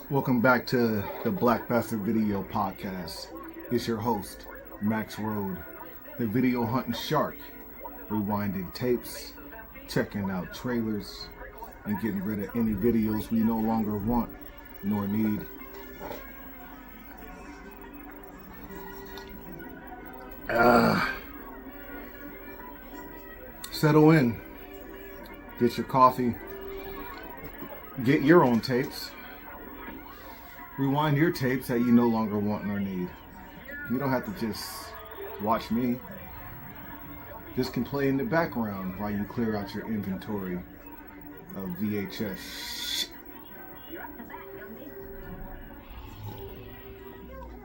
Welcome back to the Black Basterd Video Podcast. It's your host, Max Road, the video hunting shark, rewinding tapes, checking out trailers, and getting rid of any videos we no longer want nor need. Settle in, get your coffee, get your own tapes. Rewind your tapes that you no longer want nor need. You don't have to just watch me. This can play in the background while you clear out your inventory of VHS.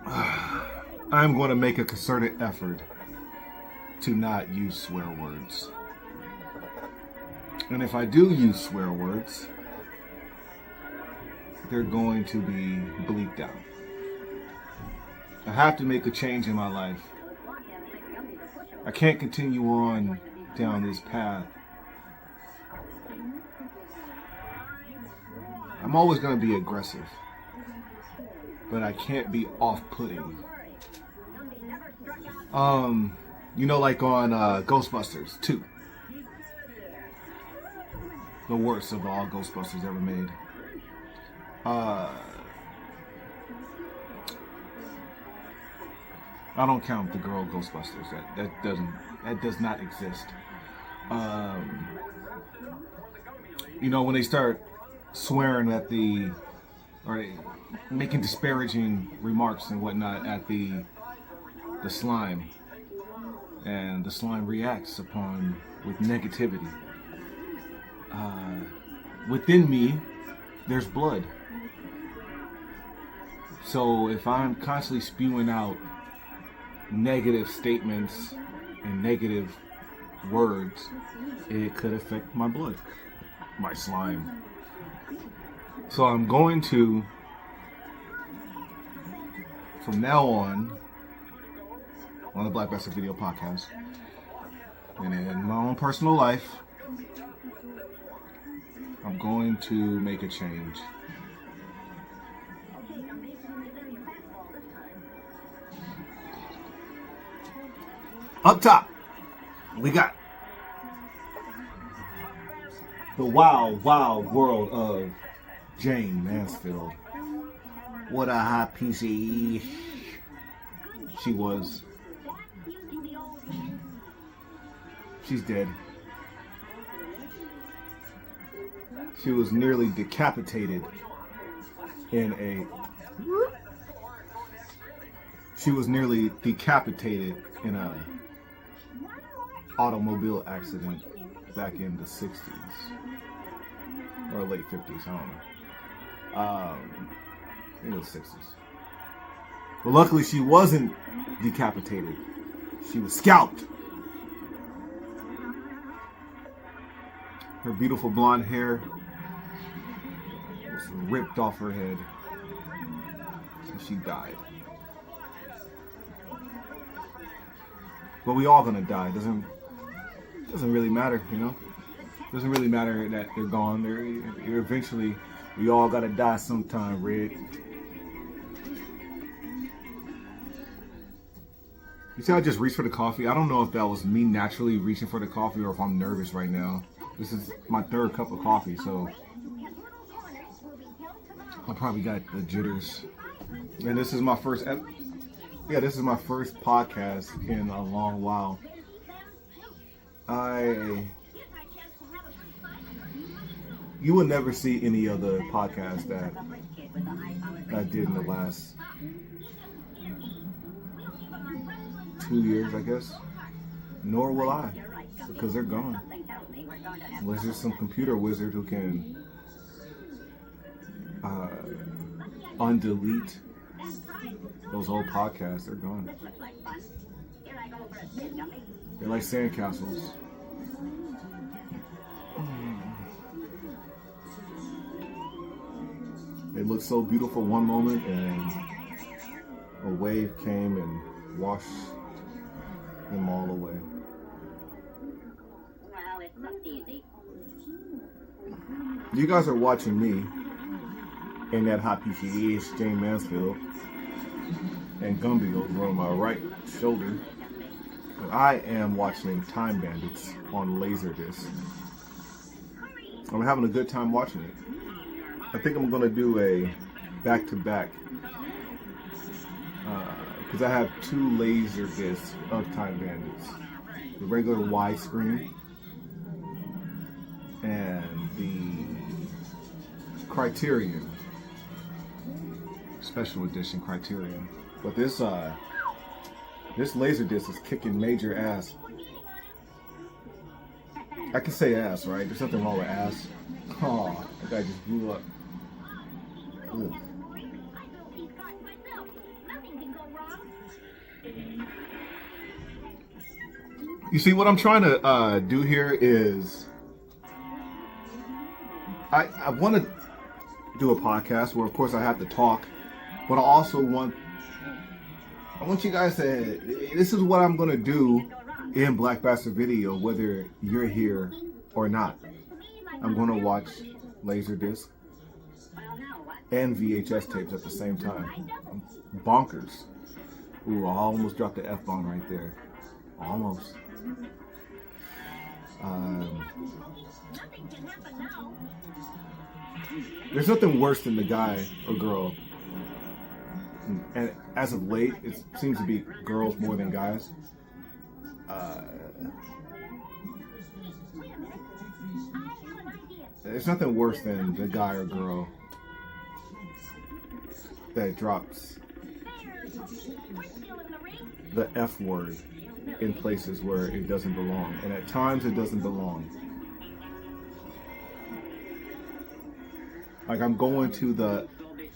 I'm going to make a concerted effort to not use swear words. And if I do use swear words, they're going to be bleeped out. I have to make a change in my life. I can't continue on down this path. I'm always going to be aggressive, but I can't be off-putting. Like on Ghostbusters 2. The worst of all Ghostbusters ever made. I don't count the girl Ghostbusters. That does not exist. When they start swearing at or making disparaging remarks and whatnot at the slime, and the slime reacts with negativity. Within me, there's blood. So if I'm constantly spewing out negative statements and negative words, it could affect my blood, my slime. So I'm going to, from now on the Black Basterd Video Podcast, and in my own personal life, I'm going to make a change. Up top, we got the wild, wild world of Jane Mansfield. What a hot piece of she was. She's dead. She was nearly decapitated in a automobile accident back in the 60s or late 50s, I don't know. In the 60s. But luckily she wasn't decapitated. She was scalped. Her beautiful blonde hair was ripped off her head and she died. But we all gonna die. Doesn't really matter, Doesn't really matter that they're gone. They're eventually, we all gotta die sometime, Red. You see, I just reached for the coffee. I don't know if that was me naturally reaching for the coffee or if I'm nervous right now. This is my third cup of coffee, so I probably got the jitters. And this is my first podcast in a long while. You will never see any other podcast that I did in the last 2 years, I guess. Nor will I, because they're gone. Unless there's some computer wizard who can undelete those old podcasts. They're gone. They're like sandcastles. They looked so beautiful one moment, and a wave came and washed them all away. Well, it's not easy. You guys are watching me in that hot PCE is Jane Mansfield. And Gumby over on my right shoulder. And I am watching Time Bandits on Laserdisc. I'm having a good time watching it. I think I'm going to do a back-to-back because I have 2 Laserdiscs of Time Bandits. The regular widescreen and the Criterion, special edition Criterion. But this Laserdisc is kicking major ass. I can say ass, right? There's nothing wrong with ass. Oh, that guy just blew up. Ugh. You see, what I'm trying to do here is I want to do a podcast where, of course, I have to talk, but I also want you guys to, this is what I'm going to do in Black Basterd Video, whether you're here or not. I'm going to watch Laserdisc and VHS tapes at the same time. Bonkers. Ooh, I almost dropped the F-bomb right there. Almost. There's nothing worse than the guy or girl, and as of late, it seems to be girls more than guys. There's nothing worse than the guy or girl that drops the F word in places where it doesn't belong, and at times it doesn't belong. Like, I'm going to the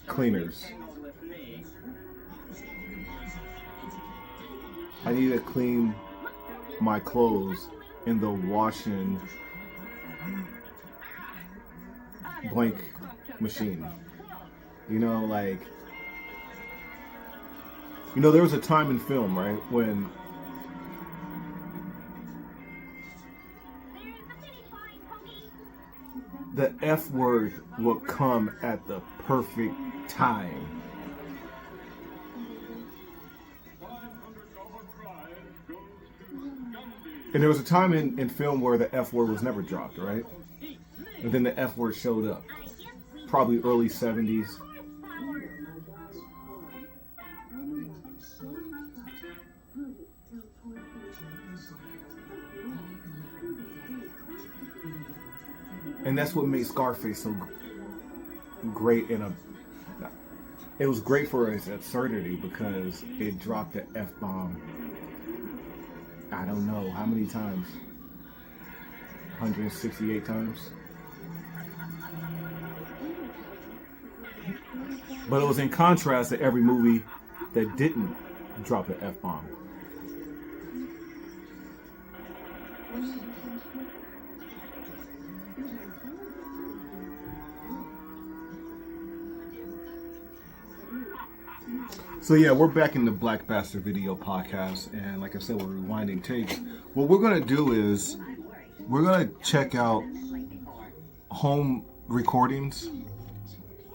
cleaners. I need to clean my clothes in the washing blank machine. You know, like, you know, there was a time in film, right, when the F word will come at the perfect time. And there was a time in film where the F word was never dropped, right? And then the F word showed up. Probably early 70s. And that's what made Scarface so great it was great for its absurdity because it dropped the F-bomb. I don't know how many times. 168 times. But it was in contrast to every movie that didn't drop the F-bomb. So yeah, we're back in the Black Basterd Video podcast, and like I said, we're rewinding tapes. What we're gonna do is we're gonna check out home recordings.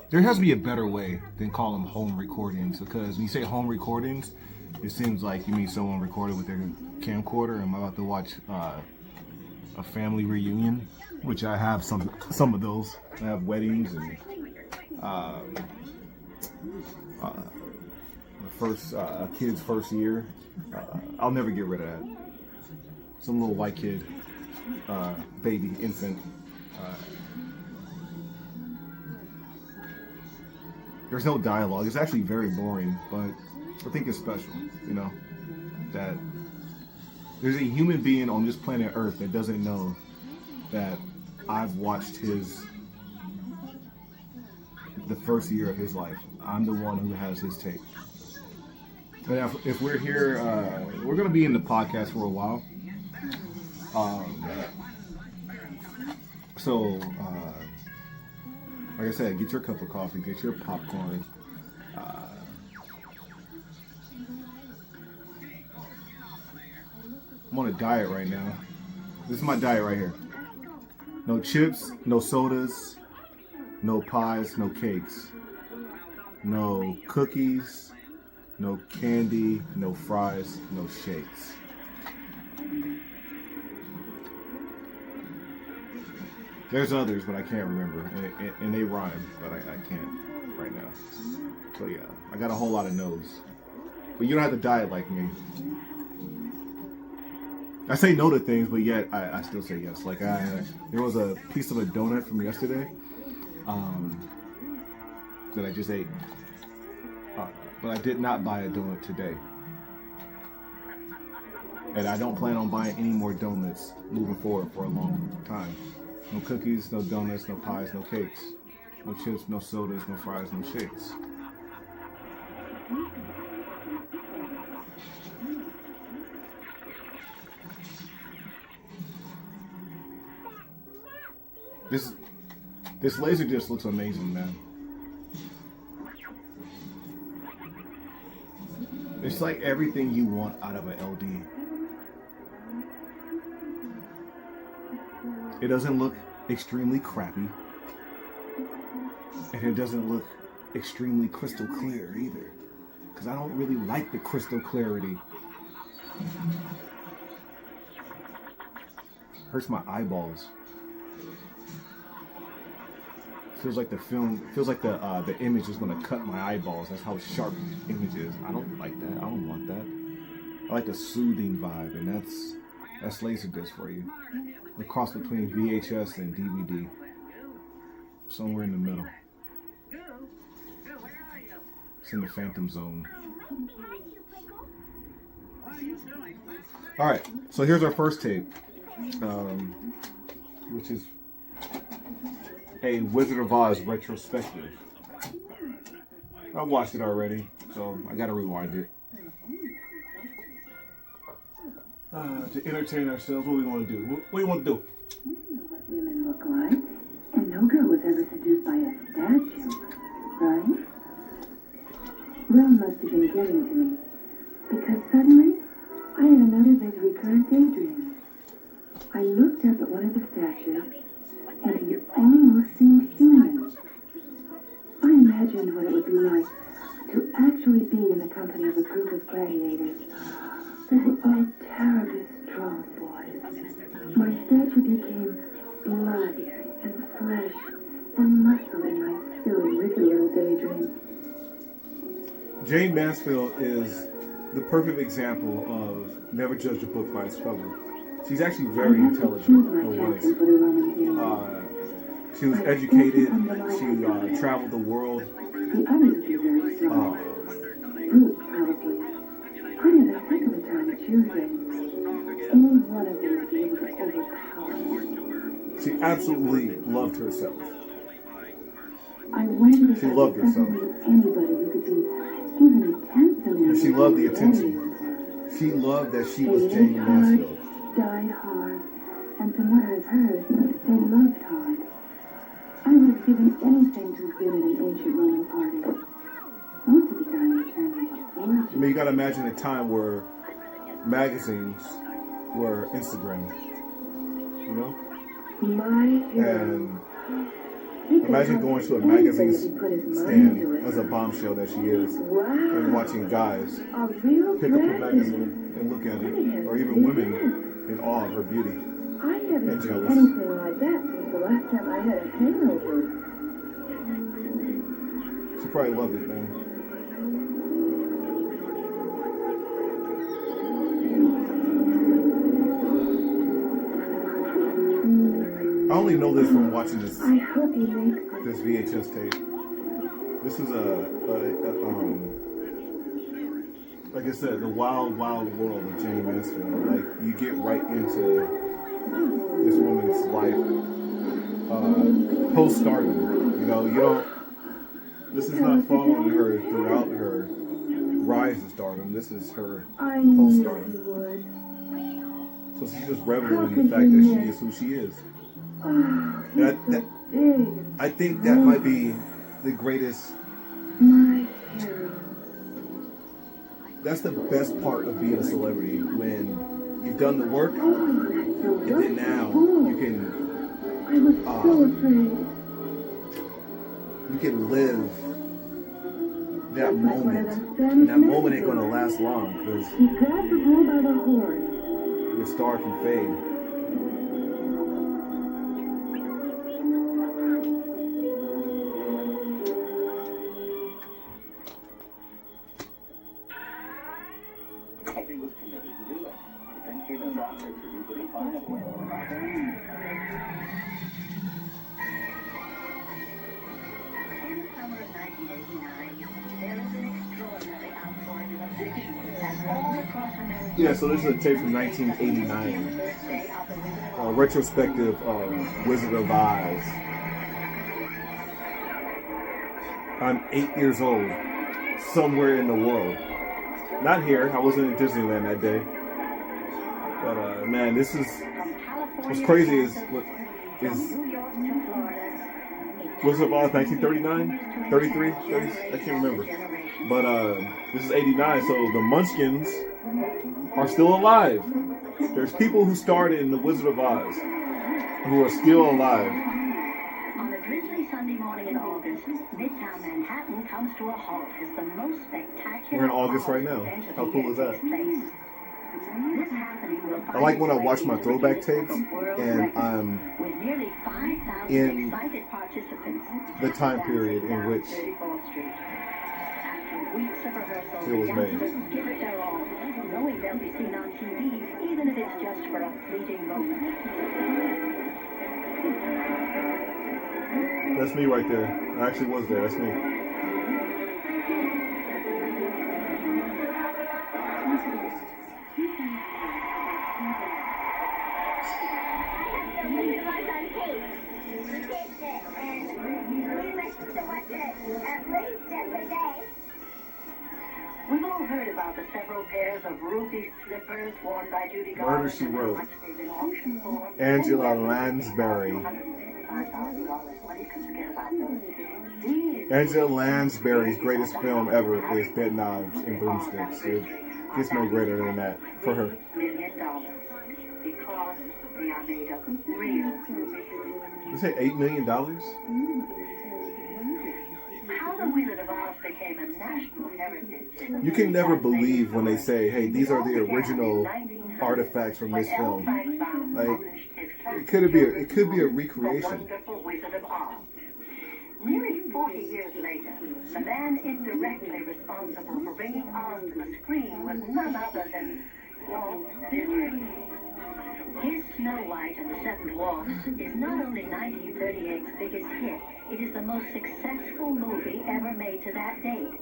There has to be a better way than call them home recordings, because when you say home recordings, it seems like you mean someone recorded with their camcorder. I'm about to watch a family reunion, which I have some of those. I have weddings and first kid's first year. I'll never get rid of that. Some little white kid, baby, infant. There's no dialogue. It's actually very boring, but I think it's special, you know, that there's a human being on this planet Earth that doesn't know that I've watched the first year of his life. I'm the one who has his tape. And if we're here, we're going to be in the podcast for a while. So, like I said, get your cup of coffee, get your popcorn. I'm on a diet right now. This is my diet right here. No chips, no sodas, no pies, no cakes. No cookies, no candy, no fries, no shakes. There's others, but I can't remember, and they rhyme, but I can't right now. So yeah, I got a whole lot of no's. But you don't have to diet like me. I say no to things, but yet I still say yes. Like there was a piece of a donut from yesterday that I just ate, but I did not buy a donut today, and I don't plan on buying any more donuts moving forward for a long time. No cookies, no donuts, no pies, no cakes, no chips, no sodas, no fries, no shakes. This LaserDisc looks amazing, man. It's like everything you want out of an LD. It doesn't look extremely crappy, and it doesn't look extremely crystal clear either, because I don't really like the crystal clarity. Hurts my eyeballs. Feels like the film, feels like the image is gonna cut my eyeballs. That's how sharp the image is. I don't like that. I don't want that. I like a soothing vibe, and that's LaserDisc for you. The cross between VHS and DVD. Somewhere in the middle. It's in the phantom zone. Alright, so here's our first tape. Which is a Wizard of Oz retrospective. I watched it already, so I gotta rewind it. To entertain ourselves, what do we want to do? What do you want to do? You know what women look like, and no girl was ever seduced by a statue, right? Will must have been getting to me, because suddenly I had another of those recurrent daydreams. I looked up at one of the statues, and he almost seemed human. I imagined what it would be like to actually be in the company of a group of gladiators. They were all terribly strong boys. My statue became blood and flesh and muscle in my silly, wicked little daydream. Jane Mansfield is the perfect example of never judge a book by its cover. She's actually very intelligent, or was. She was educated. She traveled the world. The others would be very strong. Brute, probably. I had a heck of a time choosing. Any one of them would be able to overpower me. She absolutely loved herself. I wondered if She I loved could herself. ever meet anybody who could be even a tenth of And she loved the attention. She loved that she was Jane Mansfield. Died hard, and from what I've heard, they loved hard. I would have given anything to have been at an ancient Roman party. Most of the time they turned into orgies. I mean, you gotta imagine a time where magazines were Instagram, you know? My hero. And imagine going to a magazine stand as a bombshell that she is, and watching guys A real pick up a dragon. magazine and look at it, or even women in awe of her beauty. I haven't and seen jealous. anything like that since the last time I had a hangover. She probably loved it, man. I only know this from watching this I hope he makes it. this VHS tape. This is like I said, the wild, wild world of Jane Mansfield. Like, you get right into this woman's life post-stardom. You know, you don't. This is not following her throughout her rise to stardom. This is her I knew post-stardom. he would. So she's just reveling in the fact that she is who she is. Oh, And big. I think that might be the greatest. My hero. That's the best part of being a celebrity, when you've done the work, Oh, that's so and then now you I was so afraid. can live that moment. And that moment ain't gonna last long because He grabbed the bull by the horn. the star can fade. Yeah, so this is a tape from 1989. Retrospective Wizard of Oz. I'm 8 years old, somewhere in the world. Not here, I wasn't in Disneyland that day. But man, this is, what's crazy is Wizard of Oz 1939? 33? 30, I can't remember. But this is 89, so the Munchkins are still alive. There's people who started in the Wizard of Oz who are still alive. On a drizzly Sunday morning in August, Midtown Manhattan comes to a halt as the most spectacular. We're in August right now. How cool is that? I like when I watch my throwback tapes and I'm in the time period in which it was made. Knowing they'll be seen on TV, even if it's just for a fleeting moment. That's me right there. I actually was there. That's me. We've all heard about the several pairs of ruby slippers worn by Judy Murder, She Wrote. Angela Lansbury. Angela Lansbury's greatest film ever is Bed Knobs and Broomsticks. It gets no greater than that for her. Because they are made of real rubies. You say $8 million? How the Wizard of Oz became a national heritage. You can never believe when they say, hey, these are the original artifacts from this film. Like, it could be a recreation. Nearly 40 years later, the man indirectly responsible for bringing Oz to the screen was none other than Walt Disney. His Snow White and the Seven Dwarfs is not only 1938's biggest hit, it is the most successful movie ever made to that date.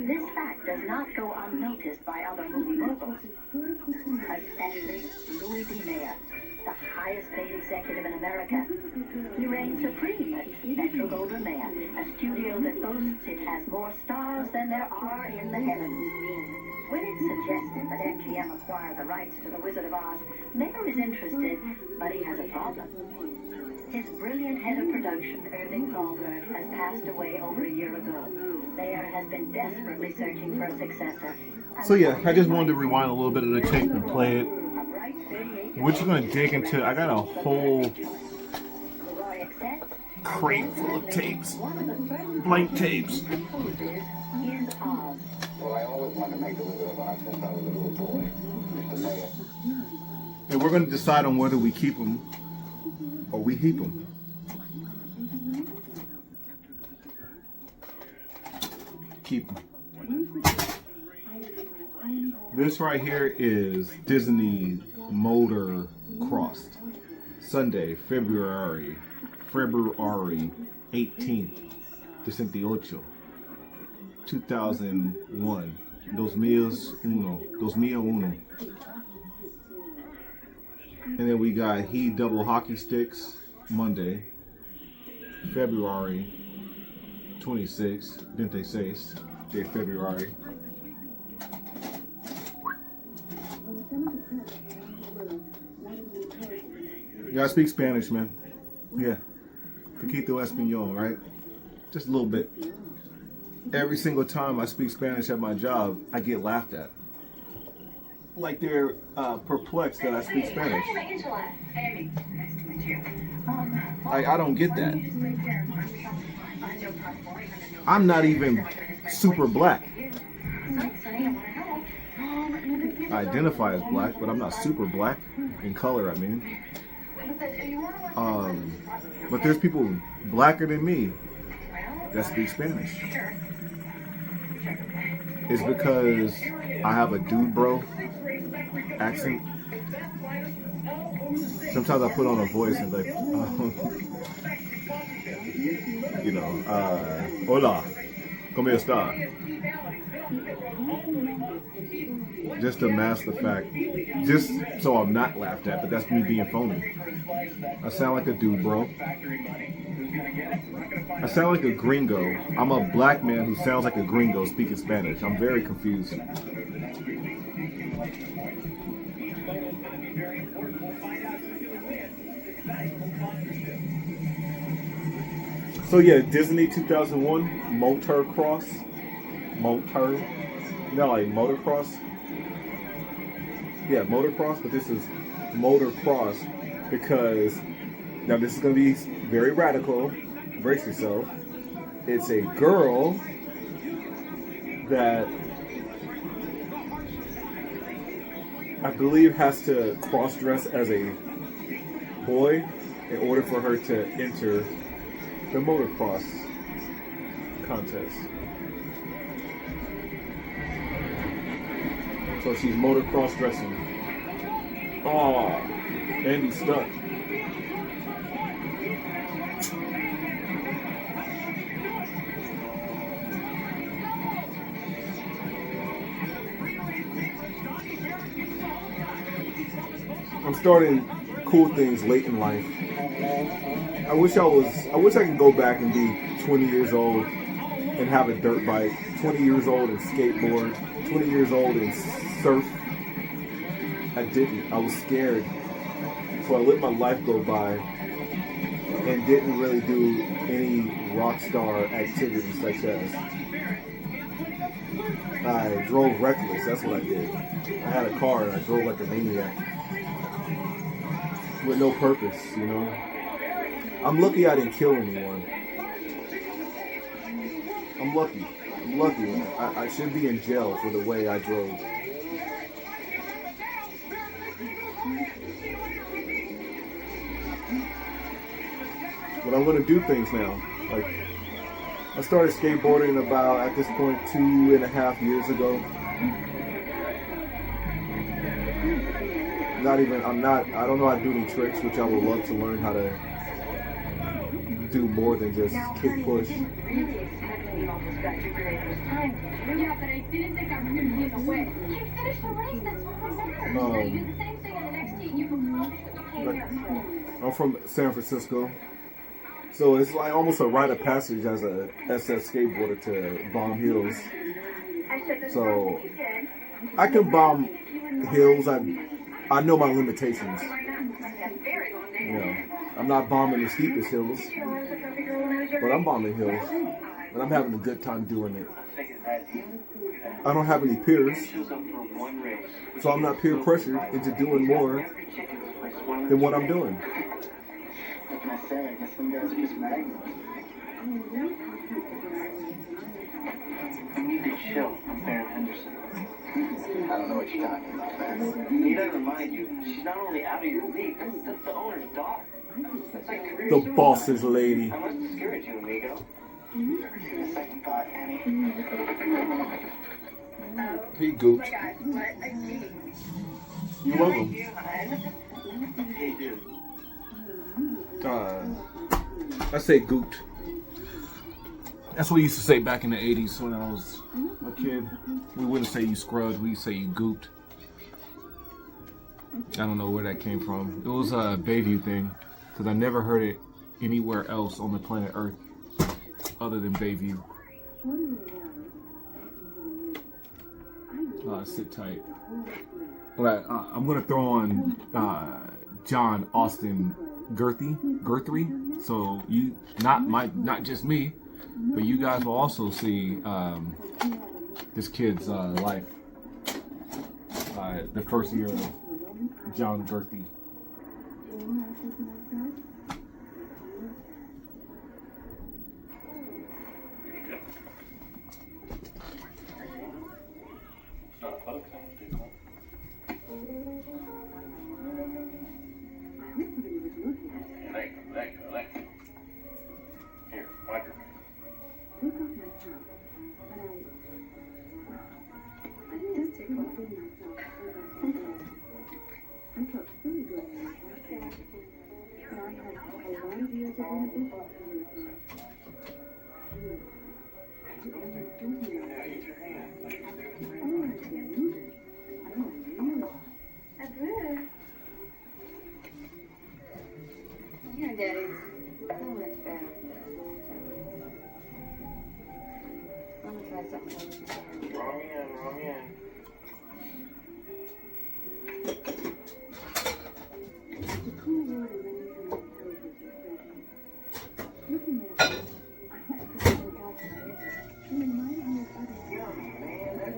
This fact does not go unnoticed by other movie moguls, especially Louis B. Mayer, the highest paid executive in America. He reigns supreme at Metro-Goldwyn-Mayer, a studio that boasts it has more stars than there are in the heavens. When it's suggested that MGM acquire the rights to The Wizard of Oz, Mayer is interested, but he has a problem. His brilliant head of production, Irving Thalberg, has passed away over a year ago. Mayer has been desperately searching for a successor. So yeah, I just wanted to rewind a little bit of the tape and play it. We're just going to dig into, I got a whole crate full of tapes, blank tapes. Well, I always wanted to make The Wizard of Oz since I was a little boy, Mr. Mayor. And we're going to decide on whether we keep them or we heap them. Keep them. This right here is Disney Motor Crossed. Sunday, February 18th, 2001. 2001. And then we got He Double Hockey Sticks, Monday, February 26th, 26th, de February. Yeah, I speak Spanish, man. Yeah. Poquito Español, right? Just a little bit. Every single time I speak Spanish at my job, I get laughed at. Like they're perplexed that I speak Spanish. I don't get that. I'm not even super black. I identify as black, but I'm not super black in color, I mean. But there's people blacker than me that speak Spanish. It's because I have a dude bro accent. Sometimes I put on a voice and like, you know, hola, ¿cómo está? Just to mask the fact, just so I'm not laughed at, but that's me being phony. I sound like a dude, bro. I sound like a gringo. I'm a black man who sounds like a gringo speaking Spanish. I'm very confused. So yeah, Disney 2001 motocross, you know, like motocross. Yeah, motocross, but this is motocross because now this is going to be very radical. Brace yourself. It's a girl that I believe has to cross-dress as a boy in order for her to enter the motocross contest. So she's motocross dressing. Oh, Andy's stuck. I'm starting cool things late in life. I wish I could go back and be 20 years old and have a dirt bike, 20 years old and skateboard, 20 years old and surf. I didn't. I was scared. So I let my life go by and didn't really do any rock star activities such as I drove reckless. That's what I did. I had a car and I drove like a maniac with no purpose, you know. I'm lucky I didn't kill anyone. I'm lucky. I should be in jail for the way I drove. But I'm gonna do things now. Like, I started skateboarding about, at this point, 2.5 years ago. I don't know how to do any tricks, which I would love to learn how to do more than just kick push. Yeah, but I didn't think I was going to be in the way. You finished the race, that's what matters. You do the same thing on the next team. You've accomplished what you came here for. I'm from San Francisco, so it's like almost a rite of passage as a SF skateboarder to bomb hills. So I can bomb hills. I know my limitations. You know, I'm not bombing the steepest hills, but I'm bombing hills, and I'm having a good time doing it. I don't have any peers, so I'm not peer pressured into doing more than what I'm doing. What can I say? I guess some guys are just magnets. You need to chill, Baron Henderson. I don't know what you're talking about, man. Need I remind you, she's not only out of your league, that's the owner's daughter. That's like career The boss's lady. I must discourage you, amigo. A second thought, Annie. He gooped. You're welcome. Hey, dude. I say gooped. That's what we used to say back in the 80s when I was a kid. We wouldn't say you scrubbed, we'd say you gooped. I don't know where that came from. It was a Bayview thing, because I never heard it anywhere else on the planet Earth other than Bayview. Sit tight. But I'm gonna throw on John Austin Guthrie. So you, not just me, but you guys will also see this kid's life. The first year of John Guthrie. 5 years of inhibition. Your daddy's so much better. Let me try something. Wrong in. The cool water running from my toes was refreshing. Looking at it, I had to go outside. It reminded me of other St. Patrick's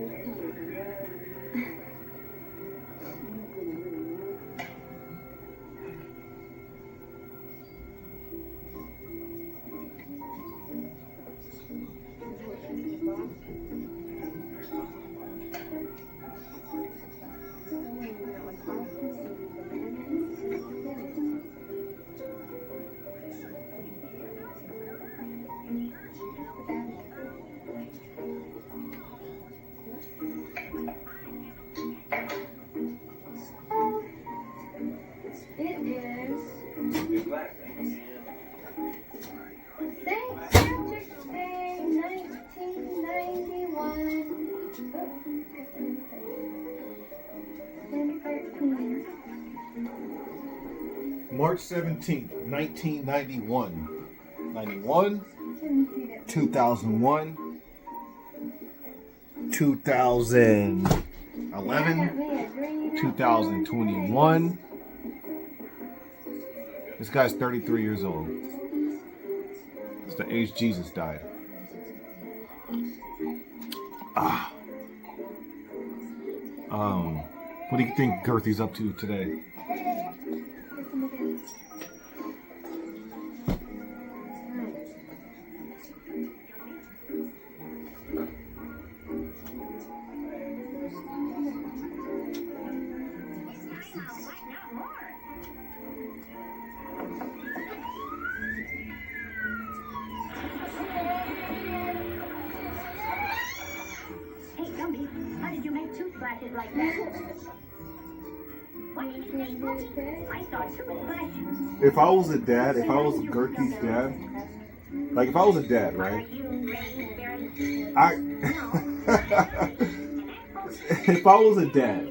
Day, 1991. 10/13. March 17th, 1991. 91, 2001, 2011, 2021. This guy's 33 years old. It's the age Jesus died. What do you think Girthy's up to today? Hey, Gumby, how did you make two flashes like that? What did you say, Gumby? I saw two flashes. If I was a dad, if I was Girthy's dad, like if I was a dad, right? If I was a dad,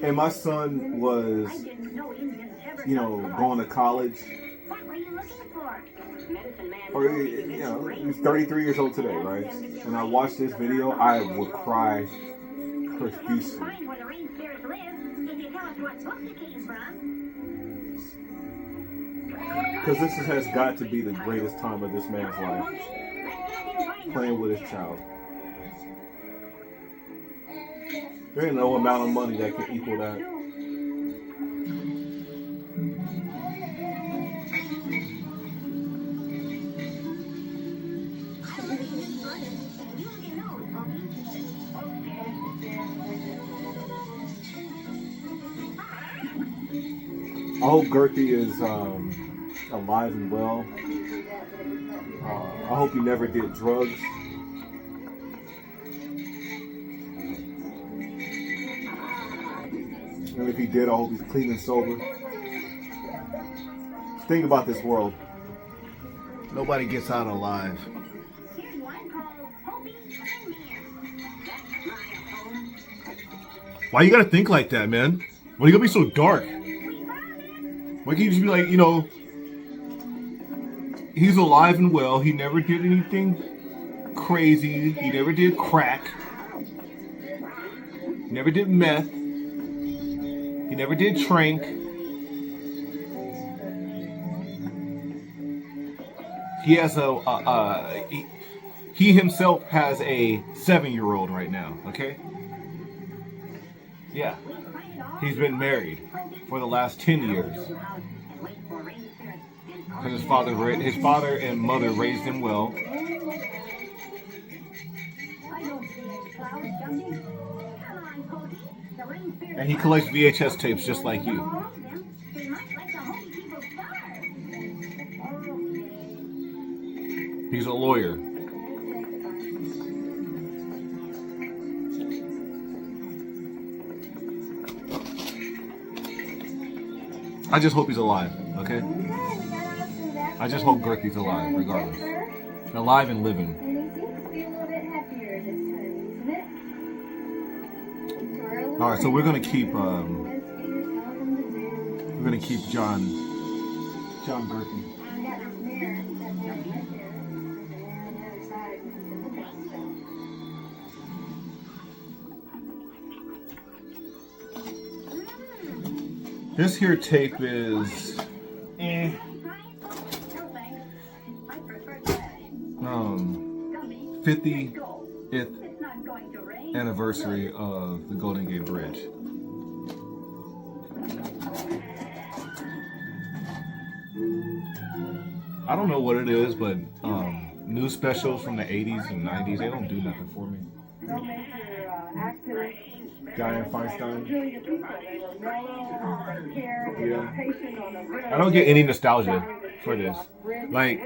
and my son was, you know, going to college, or, you know, he's 33 years old today, right? And I watched this video, I would cry profusely. Because this has got to be the greatest time of this man's life, playing with his child. There ain't no amount of money that can equal that. I hope Girthy is alive and well. I hope he never did drugs. And if he did, I hope he's clean and sober. Think about this world. Nobody gets out alive. Why you gotta think like that, man? Why you gotta be so dark? Why can't you just be like, you know, he's alive and well. He never did anything crazy. He never did crack. He never did meth. He never did trank. He has he himself has a 7-year-old right now, okay? Yeah. He's been married for the last 10 years. Because his father and mother raised him well. And he collects VHS tapes just like you. He's a lawyer. I just hope he's alive, okay? I just hope Gertie's alive, regardless. Alive and living. And he seems to be a little bit happier this time, isn't it? All right, so we're gonna keep John Gertie. This here tape is 50th anniversary of the Golden Gate Bridge. I don't know what it is, but news specials from the 80s and 90s, they don't do nothing for me. Diane Feinstein. Yeah. I don't get any nostalgia for this. Like,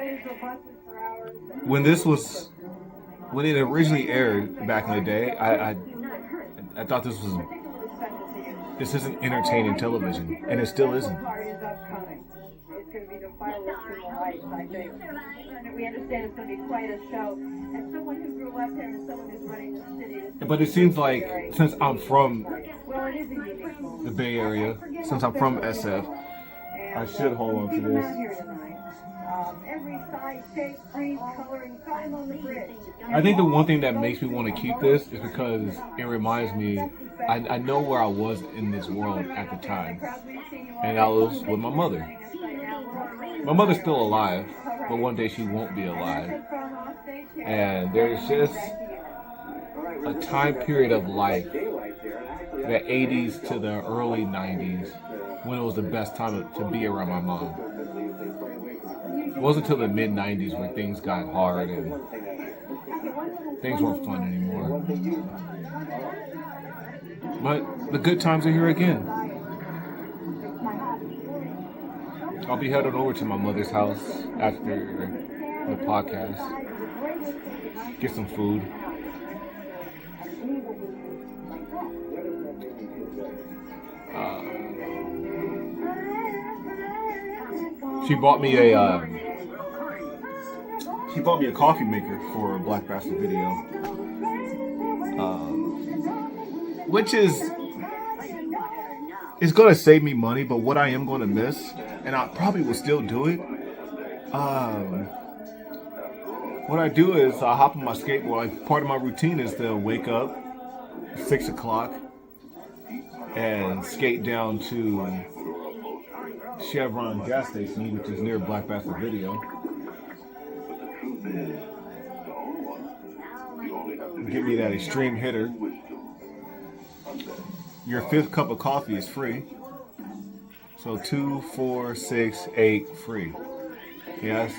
when it originally aired back in the day, I thought this isn't entertaining television, and it still isn't. It's going to be the fireworks and the lights, I think. We understand it's going to be quite a show. And someone who grew up here and someone who's running the city. But it seems like, since I'm from the Bay Area, since I'm from SF, I should hold on to this. Every size, shape, breed, coloring, time on the bridge. I think the one thing that makes me want to keep this is because it reminds me, I know where I was in this world at the time, and I was with my mother. My mother's still alive, but one day she won't be alive. And there's just a time period of life, the 80s to the early 90s, when it was the best time to be around my mom. It wasn't until the mid-90s when things got hard and things weren't fun anymore. But the good times are here again. I'll be headed over to my mother's house after the podcast. Get some food. She bought me a coffee maker for a Black Basterd video, which is going to save me money. But what I am going to miss, and I probably will still do it. What I do is I hop on my skateboard. Part of my routine is to wake up 6 o'clock and skate down to Chevron gas station, which is near Black Basterd Video. Give me that extreme hitter. Your 5th cup of coffee is free. So 2, 4, 6, 8 free. Yes,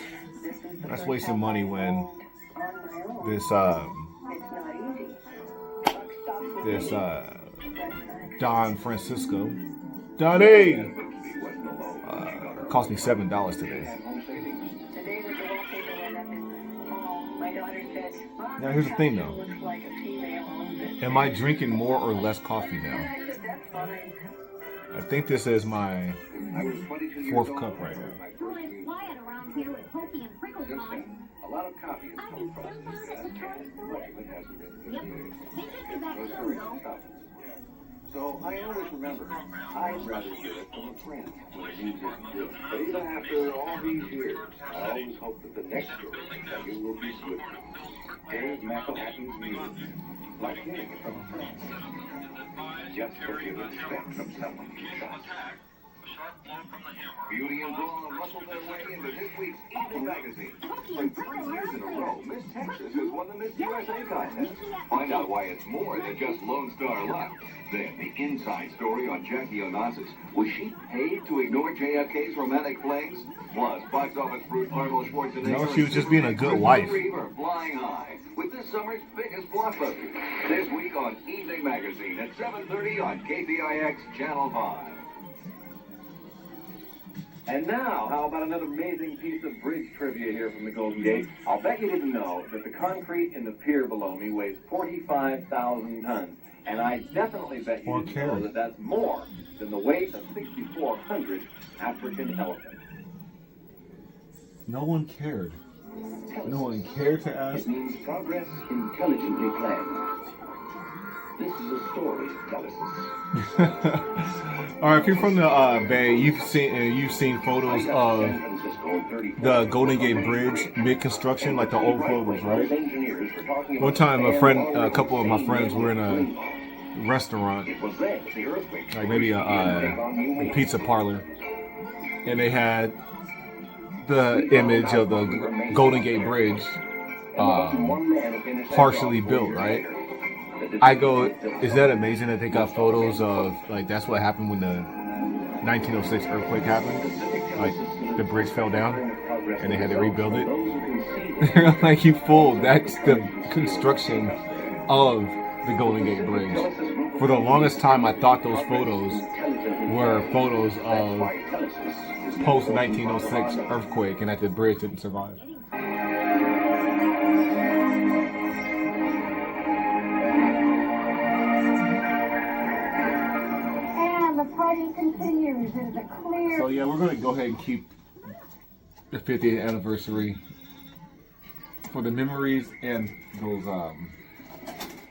that's wasting money when this Don Francisco, Donnie, cost me $7 today. Now here's the thing though. Am I drinking more or less coffee now? I think this is my 4th cup right now. A lot of coffee has come across this desk, and much of it hasn't been good news. Those are rich coffee. So I always remember, I'd rather get it from a friend when the news isn't good. But even after all these years, I always hope that the next story I tell you will be good. Dave McElhappy's music, like hearing it from a friend. Just what you would expect from someone you trust. Beauty and Brawn rustled their way into this week's Evening Magazine. For 3 years in a row, Miss Texas has won the Miss USA contest. Find out why it's more than just Lone Star luck. Then, the inside story on Jackie Onassis. Was she paid to ignore JFK's romantic flings? Plus, box office fruit Arnold Schwarzenegger. No, she was just being a good wife. Are flying high with this summer's biggest blockbuster. This week on Evening Magazine at 7:30 on KPIX Channel 5. And now, how about another amazing piece of bridge trivia here from the Golden Gate? I'll bet you didn't know that the concrete in the pier below me weighs 45,000 tons. And I definitely bet you didn't know that that's more than the weight of 6,400 African elephants. No one cared. No one cared to ask. It means progress intelligently planned. This is a story, Pegasus. All right, if you're from the Bay, you've seen photos of the Golden Gate Bridge mid-construction, like the old photos, right? One time, a couple of my friends were in a restaurant, like maybe a pizza parlor, and they had the image of the Golden Gate Bridge partially built, right? I go, is that amazing that they got photos of, like, that's what happened when the 1906 earthquake happened? Like, the bridge fell down and they had to rebuild it? They're like, you fool, that's the construction of the Golden Gate Bridge. For the longest time, I thought those photos were photos of post-1906 earthquake and that the bridge didn't survive. Continues. It is a clear. So yeah, we're going to go ahead and keep the 50th anniversary for the memories and those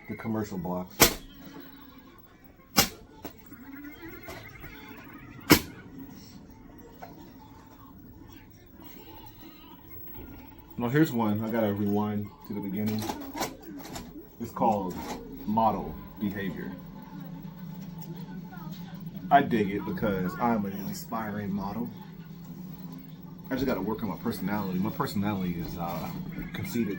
the commercial blocks. Now here's one. I gotta rewind to the beginning. It's called Model Behavior. I dig it because I'm an inspiring model. I just got to work on my personality. My personality is conceited.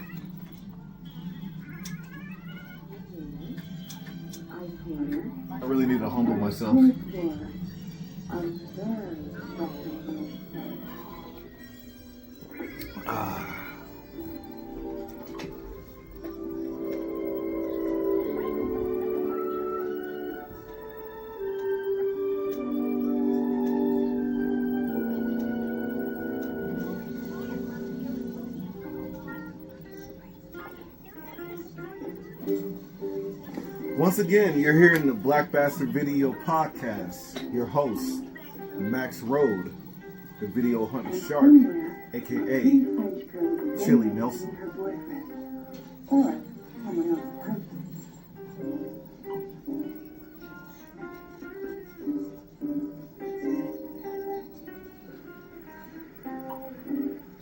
I really need to humble myself. Once again, you're hearing the Black Basterd Video Podcast. Your host, Max Road, the video hunting shark, aka Chili Nelson. Or someone else's husband.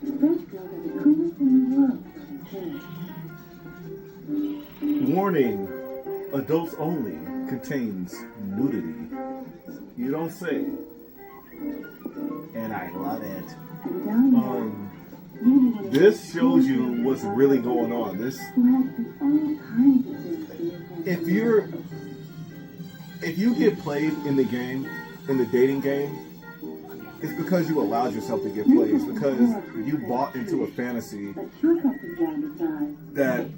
Those girls are the coolest in the world. Warning. Adults only contains nudity. You don't say. And I love it. This shows you what's really going on. This, if you get played in the game, in the dating game, it's because you allowed yourself to get played. It's because you bought into a fantasy that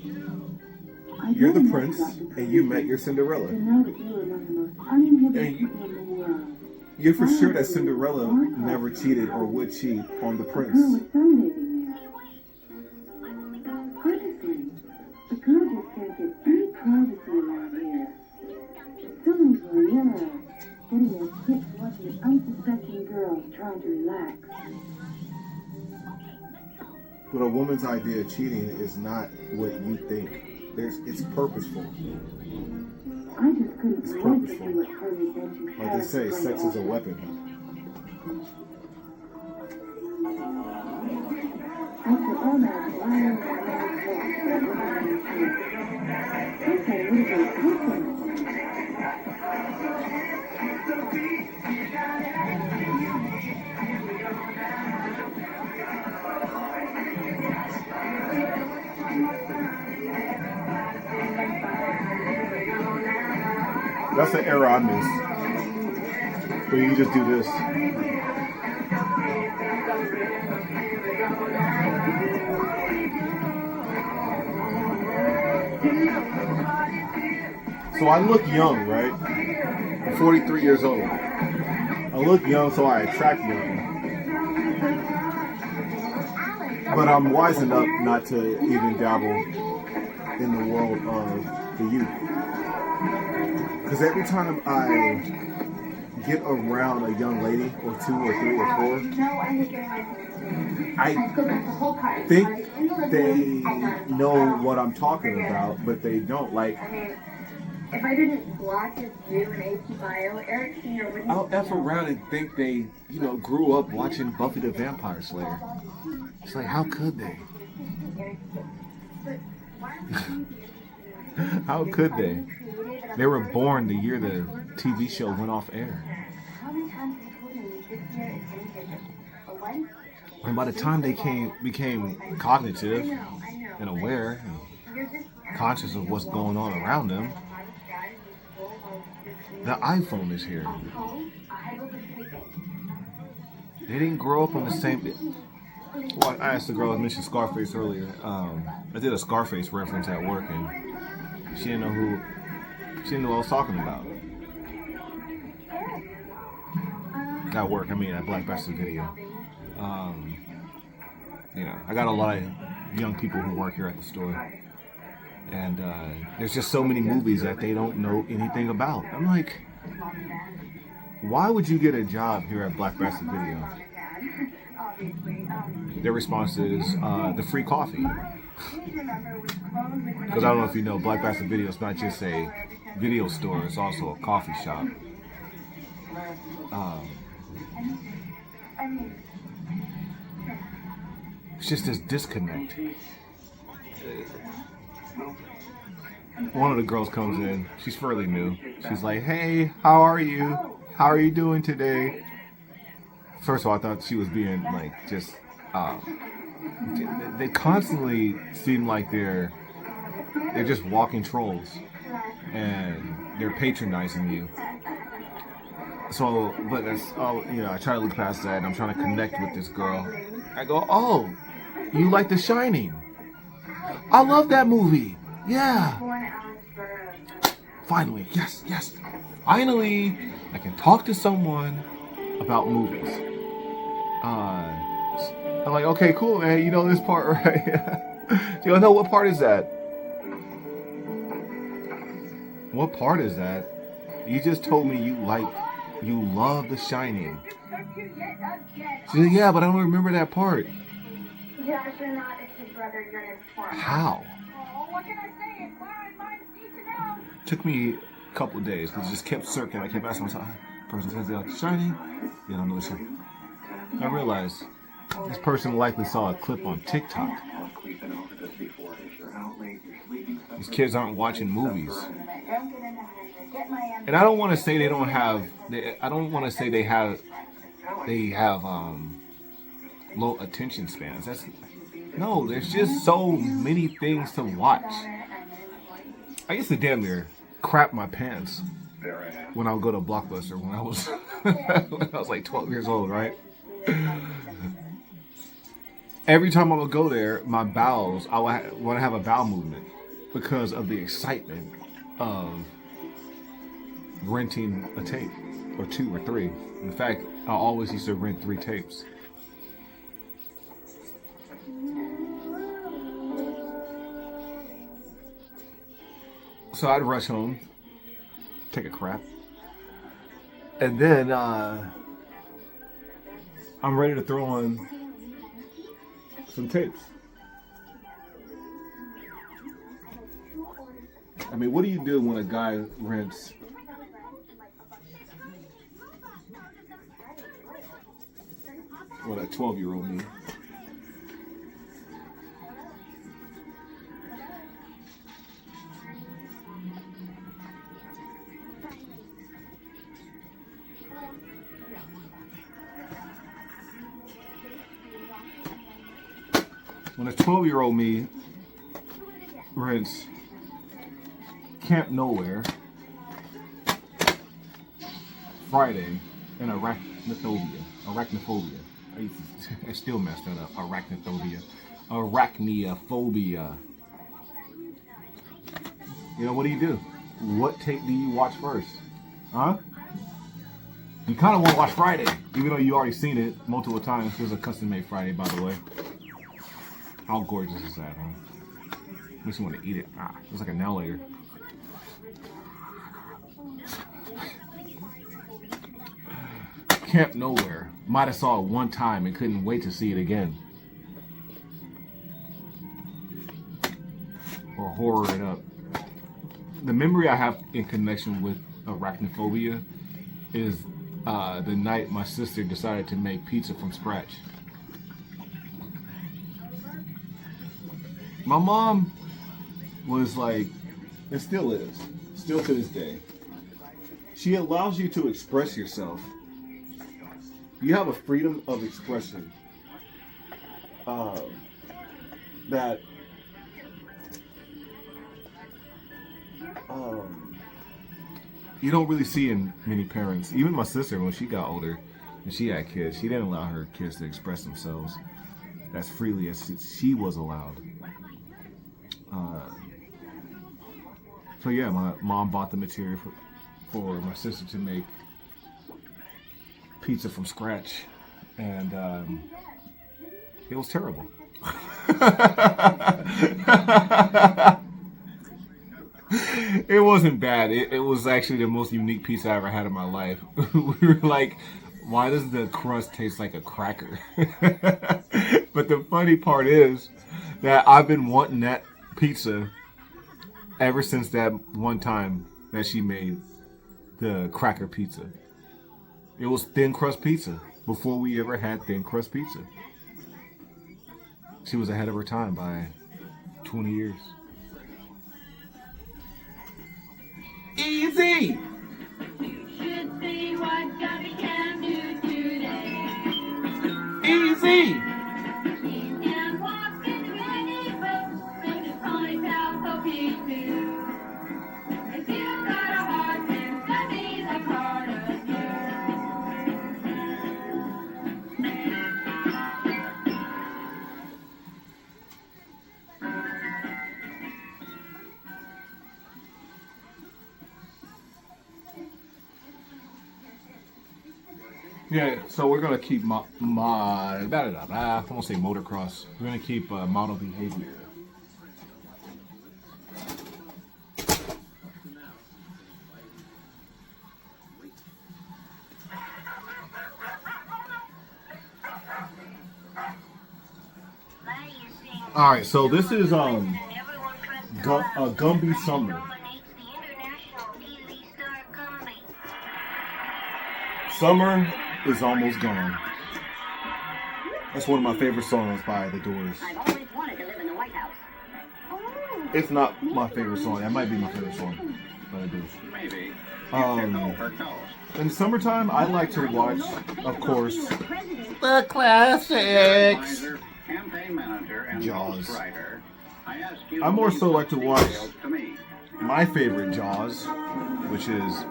you're the prince and you met your Cinderella. And you're for sure that Cinderella never cheated or would cheat on the prince. Honestly, the girl just can't get any privacy around here. Somebody's getting their kicks watching unsuspecting girls trying to relax. But a woman's idea of cheating is not what you think. It's purposeful. I just couldn't It's wait to purposeful. see what further adventures Like they say, sex is a weapon. After all that wild okay, what is it? That's the era I miss. Where you just do this. So I look young, right? I'm 43 years old. I look young, so I attract young. But I'm wise enough not to even dabble in the world of the youth. Because every time I get around a young lady, or 2 or 3 or 4, I think they know what I'm talking about, but they don't. Like, if I didn't block his view in AP Bio, Eric Sr. wouldn't. I'll F around and think they, grew up watching Buffy the Vampire Slayer. It's like, how could they? How could they? They were born the year the TV show went off air. And by the time they became cognitive and aware and conscious of what's going on around them, the iPhone is here. They didn't grow up on the same... Well, I asked the girl, I mentioned Scarface earlier. I did a Scarface reference at work, and she didn't know what I was talking about. At work, at Black Basterd Video. I got a lot of young people who work here at the store. And there's just so many movies that they don't know anything about. I'm like, why would you get a job here at Black Basterd Video? Their response is the free coffee. Because I don't know if you know, Black Basterd Video is not just a video store, it's also a coffee shop. It's just this disconnect. One of the girls comes in, she's fairly new. She's like, hey, how are you? How are you doing today? First of all, I thought she was being they constantly seem like they're just walking trolls and they're patronizing you. So, but that's, I try to look past that and I'm trying to connect with this girl. I go, oh, you like The Shining? I love that movie. Yeah. Finally, yes. Finally, I can talk to someone about movies. I'm like, okay, cool, man. You know this part, right? You know what part is that? What part is that? You just told me you love The Shining. She said, yeah, but I don't remember that part. How? What can I say? It's mine, need to know. Took me a couple of days because it just kept circling. I kept asking myself, person says they like The Shining? Yeah, I don't know The Shining. I realized this person likely saw a clip on TikTok. These kids aren't watching movies. And I don't want to say they don't have. I don't want to say they have low attention spans. No. There's just so many things to watch. I used to damn near crap my pants when I would go to Blockbuster when I was like 12 years old, right? Every time I would go there, my bowels, I would want to have a bowel movement because of the excitement of renting a tape, or 2 or 3. In fact, I always used to rent 3 tapes. So I'd rush home, take a crap, and then I'm ready to throw on some tapes. I mean, what do you do when a guy rents what a 12-year-old me? When a 12-year-old me rents Camp Nowhere, Friday, and Arachnophobia. I still messed that up. Arachnophobia. You know, what do? What tape do you watch first? Huh? You kind of want to watch Friday, even though you already seen it multiple times. There's a custom-made Friday, by the way. How gorgeous is that, huh? Makes you want to eat it. It's like a nail later. Camp Nowhere. Might have saw it one time and couldn't wait to see it again. Or horror it up. The memory I have in connection with arachnophobia is the night my sister decided to make pizza from scratch. My mom was like, and still is, still to this day, she allows you to express yourself. You have a freedom of expression that you don't really see in many parents. Even my sister, when she got older and she had kids, she didn't allow her kids to express themselves as freely as she was allowed. So yeah, my mom bought the material for my sister to make pizza from scratch, and it was terrible. It wasn't bad. It was actually the most unique pizza I ever had in my life. We were like, why does the crust taste like a cracker? But the funny part is that I've been wanting that pizza ever since that one time that she made the cracker pizza. It was thin crust pizza before we ever had thin crust pizza. She was ahead of her time by 20 years. Easy! Should see what Gabby can do today. Easy! He can walk in any boat, make his ponytail so too. If you got a heart, then Gabby's a part of you. Yeah, so we're gonna keep I won't say motocross. We're gonna keep model behavior. All right, so this is Gumby Summer. Summer is almost gone. That's one of my favorite songs by The Doors. I've always wanted to live in the White House. It's not my favorite song. That might be my favorite song by The Doors. Maybe. In the summertime, I like to watch, of course, the classics. Campaign manager and Jaws. writer. I ask you I more so like to watch to me. my favorite Jaws, which is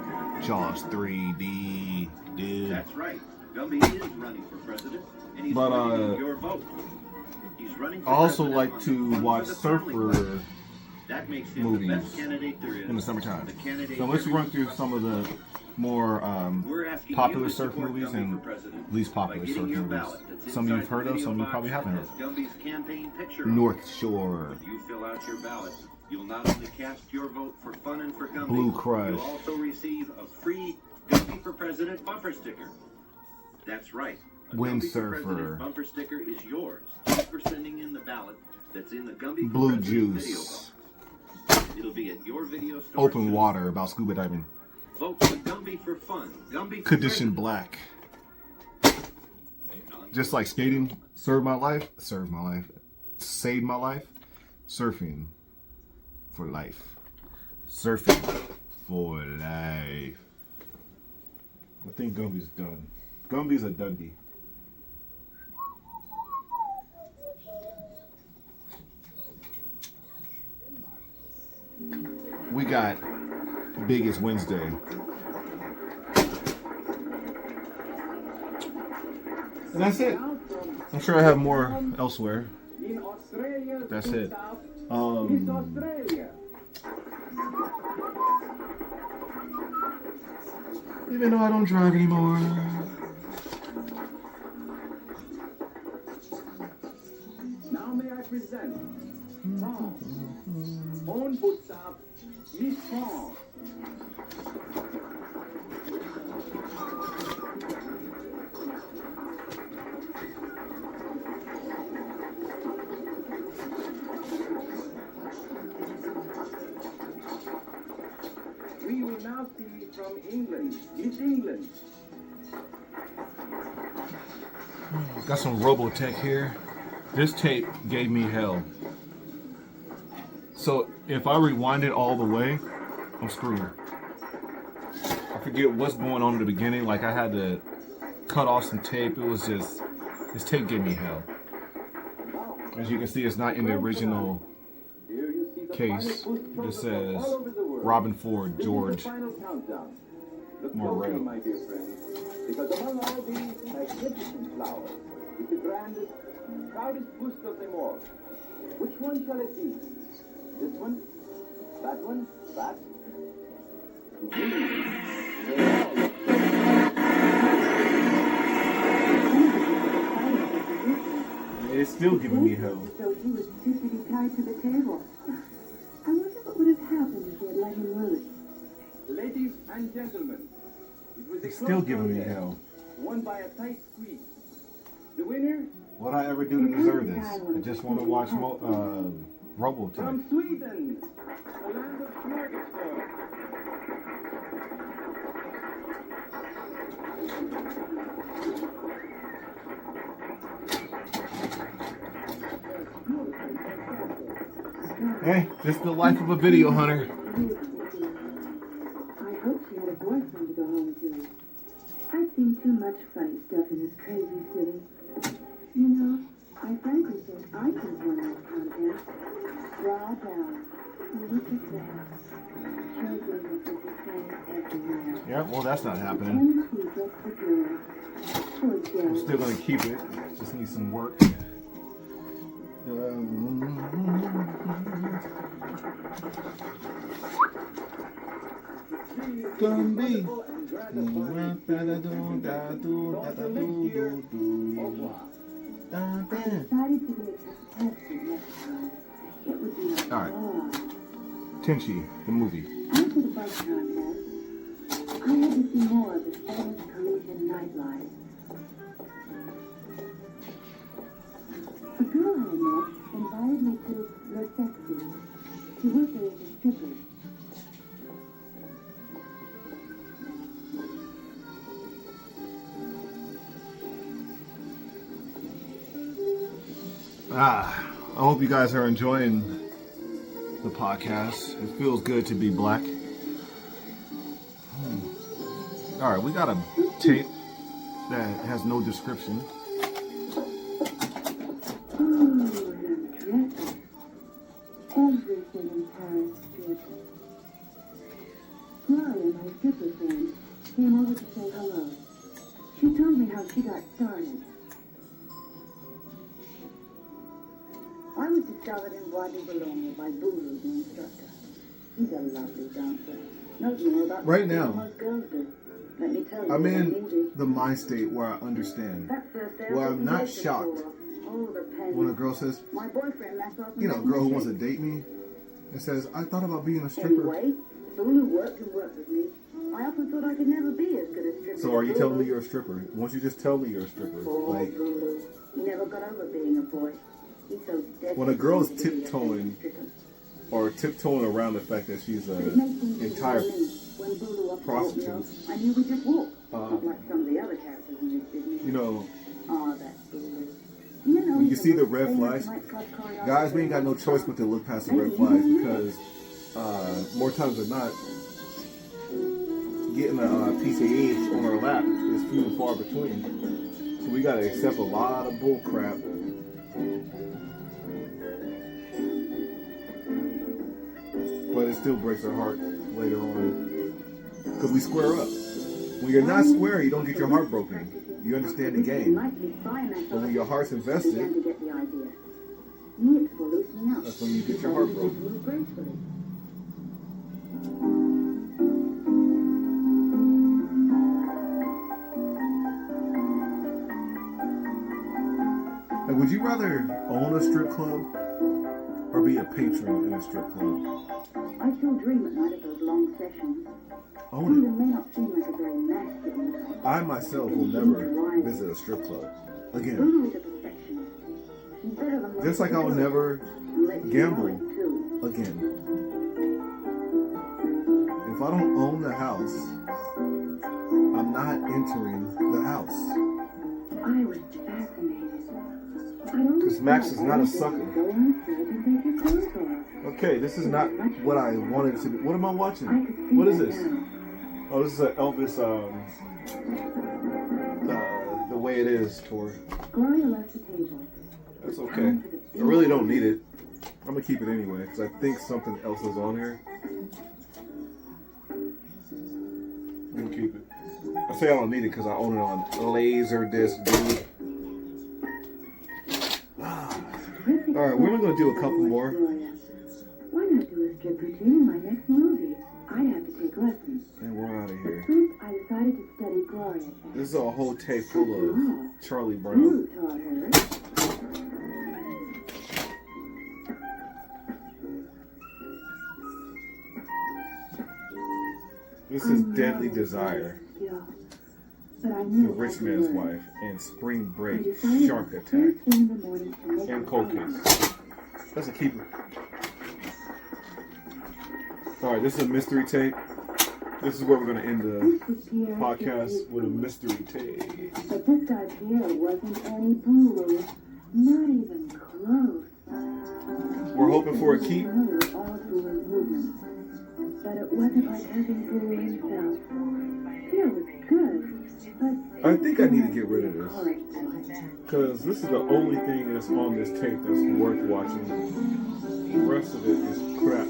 Jaws 3D, dude. That's right. Gumby is running for president, and he's But running your vote. He's running for I also president like on to behalf watch of the family surfer party. That makes him movies the best candidate there is. in the summertime. The candidate So let's there run is. through some of the more We're asking popular you to surf support movies Gumby and for president least by popular getting surf your movies. ballot that's Some you've inside heard the of, video some you box probably haven't that heard. has Gumby's campaign picture on it. North Shore, When you fill out your ballot, you'll not only cast your vote for fun and for Gumby, Blue Crush. you'll also receive a free Gumby for President bumper sticker. That's right. A Gumby for Windsurfer. President bumper sticker is yours just for sending in the ballot that's in the Gumby for Blue President video Juice, box. It'll be at your video store. Open soon. Water about scuba diving, Vote for Gumby for fun. Gumby for Condition President. Black. Just like skating saved my life, saved my life, surfing for life. Surfing for life. I think Gumby's done. Gumby's a Dundee. We got Biggest Wednesday. And that's it. I'm sure I have more elsewhere. That's it. Even though I don't drive anymore. Now may I present France. On puts up Miss France. Got some Robotech here. This tape gave me hell. So if I rewind it all the way, I'm screwed. I forget what's going on in the beginning. Like I had to cut off some tape. It was just, this tape gave me hell. As you can see, it's not in the original case. It says Robin Ford, George Morel. My dear friends, because among all these magnificent flowers is the grandest, proudest boost of them all. Which one shall it be? This one? That one? That? It's still giving me hell. So he was too busy tied to the table. I wonder what would have happened if they had let him loose. Ladies and gentlemen, it was a It's still close giving me contest, hell. won by a tight squeeze. The winner What'd I ever do to deserve this? I just want to watch Robotech. from Sweden, the land of smorgasbord. Hey, this is the life of a video hunter. I hope she had a boyfriend to go home to. I've seen too much funny stuff in this crazy city. You know, I frankly think I could win this contest. Draw down. Look at that. Show business is the same everywhere. Yeah, well, that's not happening. And he gets the girl. Poor I'm Jerry. still gonna keep it. Just need some work. Gumby. I decided to make this test next time. It would be a All right. ball. Tenchi, the movie. After the bus contest, I had to see more of the famous Parisian nightlife. A girl I met invited me to Le Sexy. She worked there as a stripper. I hope you guys are enjoying the podcast. It feels good to be black. All right, we got a tape that has no description. Ooh, her dresses. Everything in Paris stripped. Gloria, my stripper friend, came over to say hello. She told me how she got started. I was discovered in Bois de Boulogne by Bulu, the instructor. He's a lovely dancer. Knows more about Right dancing now, than most girls do. Let me tell you, I'm it ain't in easy. the mind state where I understand. That first day I Where I'm wasn't not waiting shocked for. Oh, the pain. when a girl says, My boyfriend messed up. you know, a girl who wants to date me, and says, I thought about being a stripper. Anyway, Bulu worked and worked with me. I often thought I could never be as good a stripper. So are you as telling me Bulu. you're a stripper? Won't you just tell me you're a stripper? Poor Like, Bulu. He never got over being a boy. He's so when a girl is desperate to be a tiptoeing, stripper. or tiptoeing around the fact that she's But it an made things entire easier for me. When Bulu offered to walk me prostitute. out, I knew we just walked. Uh, Not like some of the other characters in this business. you know, Oh, that's Bulu. You know, when you he's see the most red famous flags, nightclub choreographer guys, we ain't got no in choice but to look past the red flags because more times than not, getting a piece of eggs on our lap is few and far between. So we gotta accept a lot of bull crap. But it still breaks our heart later on. Because we square up. When you're not square, you don't get your heart broken. You understand the game. But when your heart's invested, began to get the idea. Nips were loosening up. that's when you get your heart broken. Move gracefully. Like, would you rather own a strip club or be a patron in a strip club? I still dream at night of those long sessions. Own Even may not seem like a very masculine thing. it. I myself will never visit a strip club again. Bulu is a perfectionist. She's better than most Just like of the I'll girls, never and lets you gamble know it, too. again. If I don't own the house, I'm not entering the house. I was fascinated Because Max is not a sucker. Go on stage and take your clothes off. Okay, this is not what I wanted it to be. What am I watching? I could see What is that this? now. Oh, this is an Elvis, The Way It Is tour. Gloria left the table. That's okay. I really don't need it. I'm going to keep it anyway, because I think something else is on here. I'm going to keep it. I say I don't need it because I own it on LASERDISC, dude. Alright, we're only going to do a couple more. Gloria. Why not do a strip routine in my next movie? I'd have to take lessons. And we're out of here. First, I decided to study Gloria. This is a whole tape full of Charlie Brown. You taught her. This is Deadly Desire, But I The knew Rich I Man's could learn. Wife, and Spring I Break, decided Shark the Attack, first thing in the morning to make and a Cold plan. Case. That's a keeper. Alright, this is a mystery tape. This is where we're going to end the This was Pierre's podcast 50th with a birthday. mystery tape. But this guy Pierre wasn't any boo-boo. Not even close. We're hoping for a keep. I knew all through his movements. But it wasn't like having Boo himself. Pierre was good, but I think I need to get rid of this. Because this is the only thing that's on this tape that's worth watching. The rest of it is crap.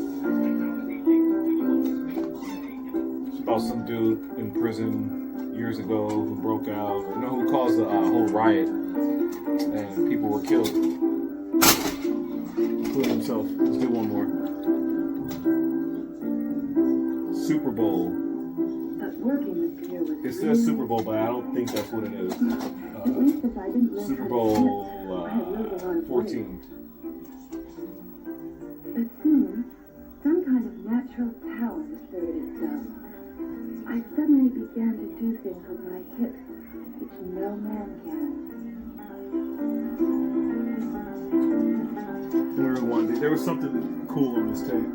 It's about some dude in prison years ago who broke out, or no, who caused a whole riot, and people were killed, including himself. Let's do one more. Super Bowl. But working with Pierre was It says Super Bowl, but I don't think that's what it is. At least if I didn't learn Super how to Bowl dance, I had lived a lot of 14. But soon, some kind of natural talent asserted itself. I suddenly began to do things with my hips, which no man can. There was something cool on this tape.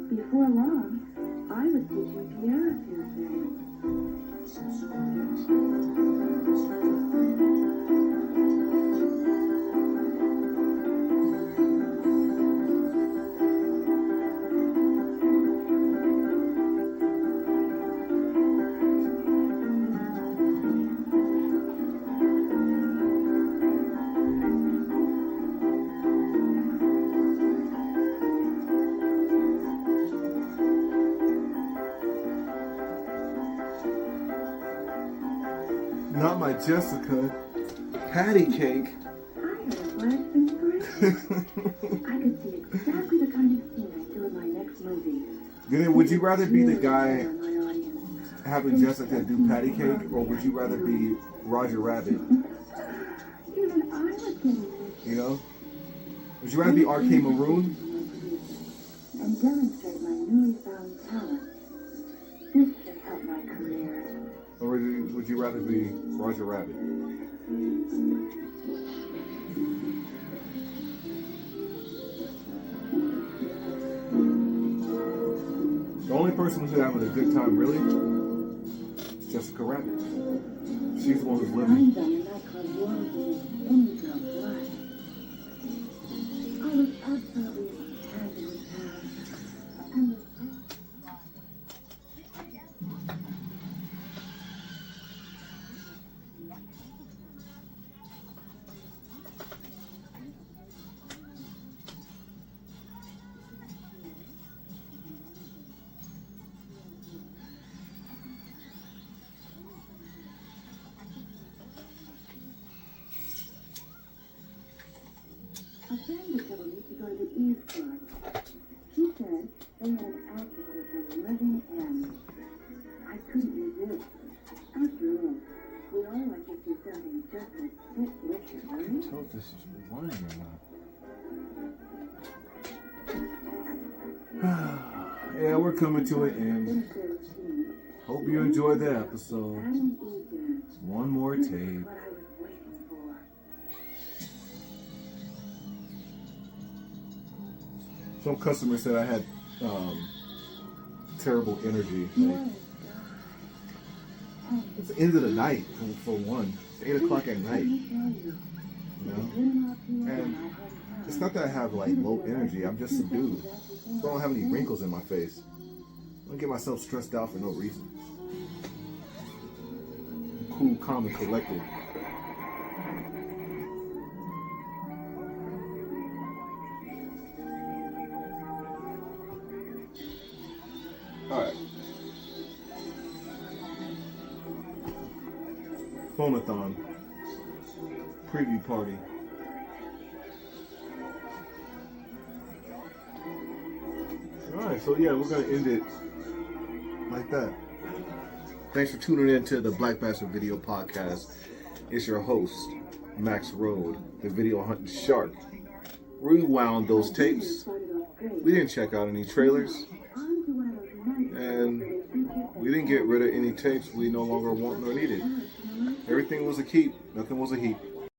Before long, I was teaching Pierre a few things. Not my Jessica. Patty cake. I had a flash of inspiration. I could see exactly the kind of scene I'd do in my next movie. Then would you rather be the guy My audience. having Jessica do patty cake, or would you rather be Roger Rabbit? Even I was getting this. You know? Would you rather be RK Maroon? And demonstrate my newly found talent. This should help my career. Or would you rather be Roger Rabbit? The only person who's having a good time, really, is Jessica Rabbit. She's the one who's living. Times on the nightclub world was any girl's life. I was absolutely enchanted with Paris. And the a friend had told me to go to the East Club. She said they had an actress with a living end. I couldn't resist. After all, we all like to see something just a bit wicked, I right? can't tell if this is rewinding or not. Yeah, we're coming to an end. Hope you enjoyed the episode. Adam Eve dance. One more This is tape. what I was waiting for. Some customer said I had terrible energy. Like, it's the end of the night for one. It's 8 o'clock at night. You know? And it's not that I have like low energy. I'm just subdued. So I don't have any wrinkles in my face. I don't get myself stressed out for no reason. I'm cool, calm, and collected. Alright. Phonathon. Preview party. Alright, so yeah, we're going to end it like that. Thanks for tuning in to the Black Basterd Video Podcast. It's your host, Max Road, the video hunting shark. Rewound those tapes. We didn't check out any trailers. And we didn't get rid of any tapes we no longer want nor needed. Everything was a keep. Nothing was a heap.